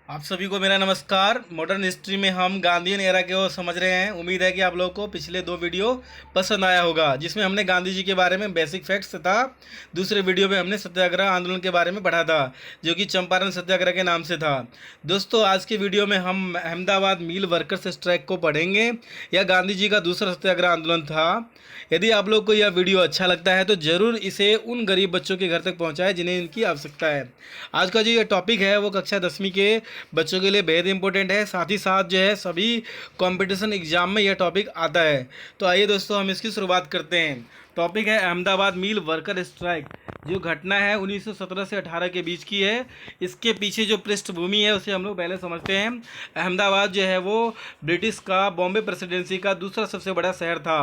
आप सभी को मेरा नमस्कार। मॉडर्न हिस्ट्री में हम गांधीयन एरा को समझ रहे हैं। उम्मीद है कि आप लोगों को पिछले दो वीडियो पसंद आया होगा, जिसमें हमने गांधी जी के बारे में बेसिक फैक्ट्स तथा दूसरे वीडियो में हमने सत्याग्रह आंदोलन के बारे में पढ़ा था, जो कि चंपारण सत्याग्रह के नाम से था। दोस्तों, आज की वीडियो में हम अहमदाबाद मिल वर्कर्स स्ट्राइक को पढ़ेंगे। यह गांधी जी का दूसरा सत्याग्रह आंदोलन था। यदि आप लोग को यह वीडियो अच्छा लगता है तो ज़रूर इसे उन गरीब बच्चों के घर तक पहुँचाएं जिन्हें इनकी आवश्यकता है। आज का जो ये टॉपिक है वो कक्षा 10वीं के बच्चों के लिए बेहद इंपॉर्टेंट है। साथ ही साथ जो है सभी कंपटीशन एग्जाम में यह टॉपिक आता है। तो आइए दोस्तों, हम इसकी शुरुआत करते हैं। टॉपिक है अहमदाबाद मिल वर्कर स्ट्राइक। जो घटना है 1917 से 18 के बीच की है। इसके पीछे जो पृष्ठभूमि है उसे हम लोग पहले समझते हैं। अहमदाबाद जो है वो ब्रिटिश का बॉम्बे प्रेसिडेंसी का दूसरा सबसे बड़ा शहर था।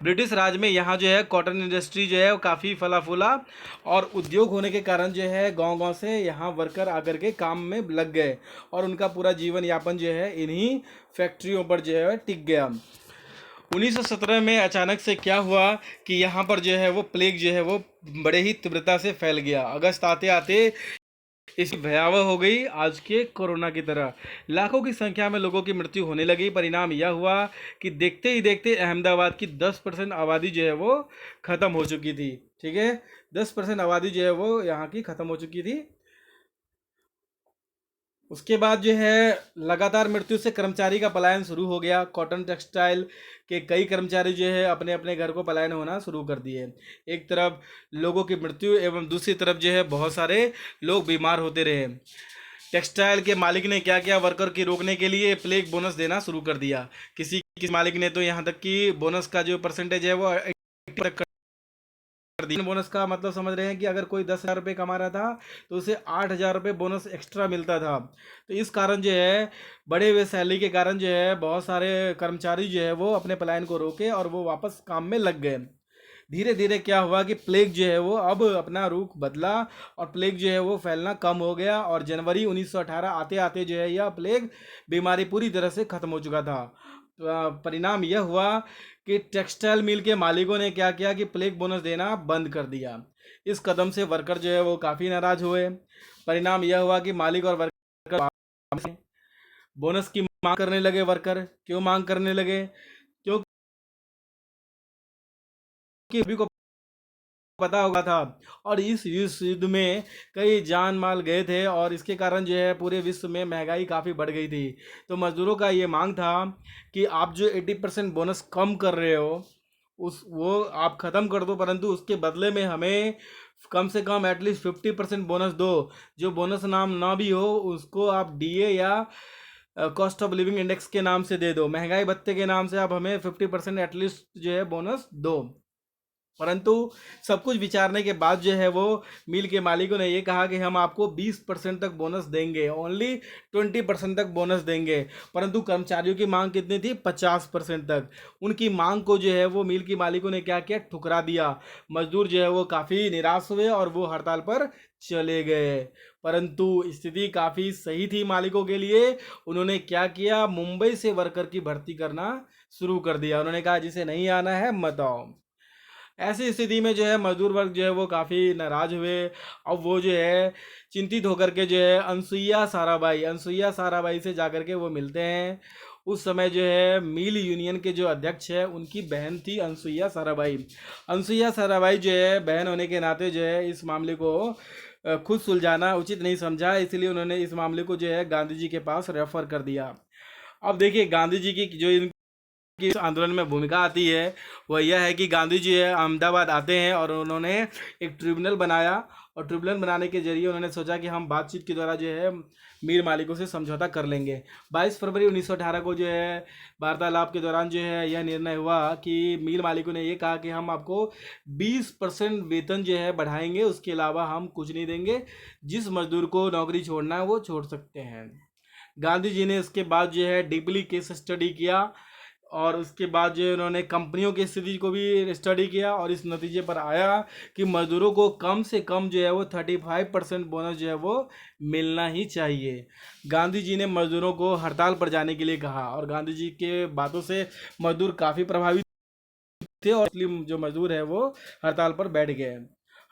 ब्रिटिश राज में यहाँ जो है कॉटन इंडस्ट्री जो है वो काफ़ी फला फूला, और उद्योग होने के कारण जो है गांव गांव से यहाँ वर्कर आकर के काम में लग गए, और उनका पूरा जीवन यापन जो है इन्हीं फैक्ट्रियों पर जो है टिक गया। 1917 में अचानक से क्या हुआ कि यहाँ पर जो है वो प्लेग जो है वो बड़े ही तीव्रता से फैल गया। अगस्त आते आते इसकी भयावह हो गई, आज के कोरोना की तरह। लाखों की संख्या में लोगों की मृत्यु होने लगी। परिणाम यह हुआ कि देखते ही देखते अहमदाबाद की 10% आबादी जो है वो ख़त्म हो चुकी थी। ठीक है, 10% आबादी जो है वो यहाँ की ख़त्म हो चुकी थी। उसके बाद जो है लगातार मृत्यु से कर्मचारी का पलायन शुरू हो गया। कॉटन टेक्सटाइल के कई कर्मचारी जो है अपने अपने घर को पलायन होना शुरू कर दिए। एक तरफ लोगों की मृत्यु एवं दूसरी तरफ जो है बहुत सारे लोग बीमार होते रहे। टेक्सटाइल के मालिक ने क्या किया, वर्कर की रोकने के लिए प्लेग बोनस देना शुरू कर दिया। किसी किसी मालिक ने तो यहाँ तक कि बोनस का जो परसेंटेज है वो दिन बोनस का मतलब समझ रहे हैं कि अगर कोई 10,000 रुपये कमा रहा था तो उसे 8,000 रुपये बोनस एक्स्ट्रा मिलता था। तो इस कारण जो है बढ़े हुए सैलरी के कारण जो है बहुत सारे कर्मचारी जो है वो अपने पलायन को रोके और वो वापस काम में लग गए। धीरे धीरे क्या हुआ कि प्लेग जो है वो अब अपना रुख बदला, और प्लेग जो है वो फैलना कम हो गया, और जनवरी 1918 आते आते जो है यह प्लेग बीमारी पूरी तरह से खत्म हो चुका था। तो परिणाम यह हुआ कि टेक्सटाइल मिल के मालिकों ने क्या किया कि प्लेग बोनस देना बंद कर दिया। इस कदम से वर्कर जो है वो काफ़ी नाराज हुए। परिणाम यह हुआ कि मालिक और वर्कर बोनस की मांग करने लगे। वर्कर क्यों मांग करने लगे? क्योंकि सभी को पता होगा था, और इस युद्ध में कई जान माल गए थे, और इसके कारण जो है पूरे विश्व में महंगाई काफ़ी बढ़ गई थी। तो मजदूरों का ये मांग था कि आप जो 80% बोनस कम कर रहे हो उस वो आप ख़त्म कर दो, परंतु उसके बदले में हमें कम से कम एटलीस्ट 50% बोनस दो। जो बोनस नाम ना भी हो उसको आप डीए या कॉस्ट ऑफ लिविंग इंडेक्स के नाम से दे दो। महंगाई भत्ते के नाम से आप हमें 50% एटलीस्ट जो है बोनस दो। परंतु सब कुछ विचारने के बाद जो है वो मिल के मालिकों ने ये कहा कि हम आपको 20% तक बोनस देंगे, ओनली 20% तक बोनस देंगे। परंतु कर्मचारियों की मांग कितनी थी? 50% तक। उनकी मांग को जो है वो मिल की मालिकों ने क्या किया? ठुकरा दिया। मजदूर जो है वो काफ़ी निराश हुए और वो हड़ताल पर चले गए। परंतु स्थिति काफ़ी सही थी मालिकों के लिए। उन्होंने क्या किया? मुंबई से वर्कर की भर्ती करना शुरू कर दिया। उन्होंने कहा जिसे नहीं आना है मत आओ। ऐसी स्थिति में जो है मजदूर वर्ग जो है वो काफ़ी नाराज हुए। अब वो जो है चिंतित होकर के जो है अनसुईया साराबाई से जाकर के वो मिलते हैं। उस समय जो है मिल यूनियन के जो अध्यक्ष है उनकी बहन थी अनसुईया साराबाई। अनसुईया साराबाई जो है बहन होने के नाते जो है इस मामले को खुद सुलझाना उचित नहीं समझा, इसलिए उन्होंने इस मामले को जो है गांधी जी के पास रेफर कर दिया। अब देखिए गांधी जी की जो की इस आंदोलन में भूमिका आती है वह यह है कि गांधी जी है अहमदाबाद आते हैं और उन्होंने एक ट्रिब्यूनल बनाया, और ट्रिब्यूनल बनाने के जरिए उन्होंने सोचा कि हम बातचीत के द्वारा जो है मीर मालिकों से समझौता कर लेंगे। 22 फरवरी 1918 को जो है वार्तालाप के दौरान जो है यह निर्णय हुआ कि मील मालिकों ने ये कहा कि हम आपको 20% वेतन जो है बढ़ाएंगे, उसके अलावा हम कुछ नहीं देंगे। जिस मजदूर को नौकरी छोड़ना है वो छोड़ सकते हैं। गांधी जी ने इसके बाद जो है डीपली केस स्टडी किया, और उसके बाद जो है उन्होंने कंपनियों की स्थिति को भी स्टडी किया, और इस नतीजे पर आया कि मजदूरों को कम से कम जो है वो 35% बोनस जो है वो मिलना ही चाहिए। गांधी जी ने मजदूरों को हड़ताल पर जाने के लिए कहा, और गांधी जी के बातों से मजदूर काफ़ी प्रभावित थे, और इसलिए जो मजदूर है वो हड़ताल पर बैठ गए।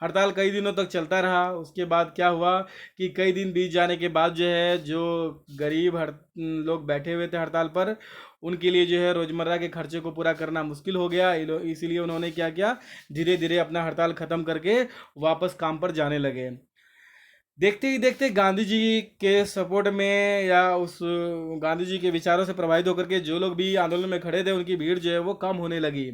हड़ताल कई दिनों तक चलता रहा। उसके बाद क्या हुआ कि कई दिन बीत जाने के बाद जो है, जो गरीब लोग बैठे हुए थे हड़ताल पर, उनके लिए जो है रोज़मर्रा के खर्चे को पूरा करना मुश्किल हो गया। इसीलिए उन्होंने क्या किया, धीरे धीरे अपना हड़ताल ख़त्म करके वापस काम पर जाने लगे। देखते ही देखते गांधी जी के सपोर्ट में या उस गांधी जी के विचारों से प्रभावित होकर के जो लोग भी आंदोलन में खड़े थे, उनकी भीड़ जो है वो कम होने लगी।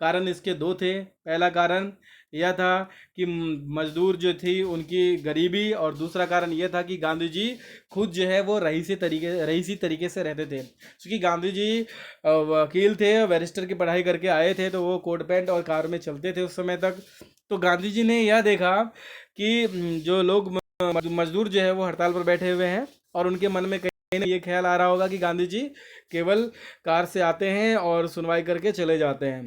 कारण इसके दो थे। पहला कारण यह था कि मजदूर जो थी उनकी गरीबी, और दूसरा कारण यह था कि गांधी जी खुद जो है वो रईसी तरीके से रहते थे। क्योंकि गांधी जी वकील थे, बैरिस्टर की पढ़ाई करके आए थे, तो वो कोट पैंट और कार में चलते थे उस समय तक। तो गांधी जी ने यह देखा कि जो लोग मजदूर जो है वो हड़ताल पर बैठे हुए हैं, और उनके मन में कहीं ना ये ख्याल आ रहा होगा कि गांधी जी केवल कार से आते हैं और सुनवाई करके चले जाते हैं।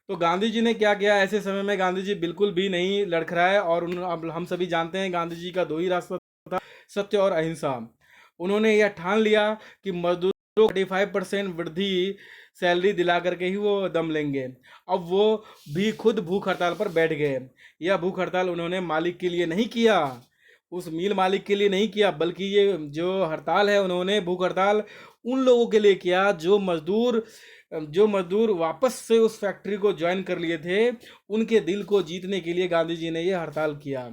तो गांधी जी ने क्या किया, ऐसे समय में गांधी जी बिल्कुल भी नहीं लड़खड़ाए, और अब हम सभी जानते हैं गांधी जी का दो ही रास्ता था, सत्य और अहिंसा। उन्होंने यह ठान लिया कि मजदूरों को 35% वृद्धि सैलरी दिला करके ही वो दम लेंगे। अब वो भी खुद भूख हड़ताल पर बैठ गए। यह भूख हड़ताल उन्होंने मालिक के लिए नहीं किया, उस मिल मालिक के लिए नहीं किया, बल्कि ये जो हड़ताल है, उन्होंने भूख हड़ताल उन लोगों के लिए किया जो मजदूर वापस से उस फैक्ट्री को ज्वाइन कर लिए थे। उनके दिल को जीतने के लिए गांधी जी ने यह हड़ताल किया,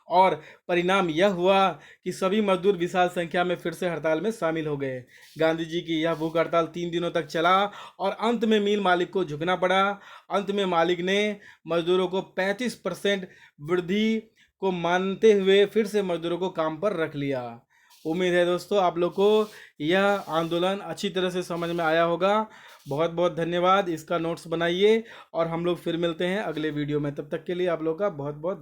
और परिणाम यह हुआ कि सभी मजदूर विशाल संख्या में फिर से हड़ताल में शामिल हो गए। गांधी जी की यह भूख हड़ताल 3 दिनों तक चला, और अंत में मिल मालिक को झुकना पड़ा। अंत में मालिक ने मजदूरों को 35% वृद्धि को मानते हुए फिर से मजदूरों को काम पर रख लिया। उम्मीद है दोस्तों आप लोग को यह आंदोलन अच्छी तरह से समझ में आया होगा। बहुत बहुत धन्यवाद। इसका नोट्स बनाइए, और हम लोग फिर मिलते हैं अगले वीडियो में। तब तक के लिए आप लोग का बहुत बहुत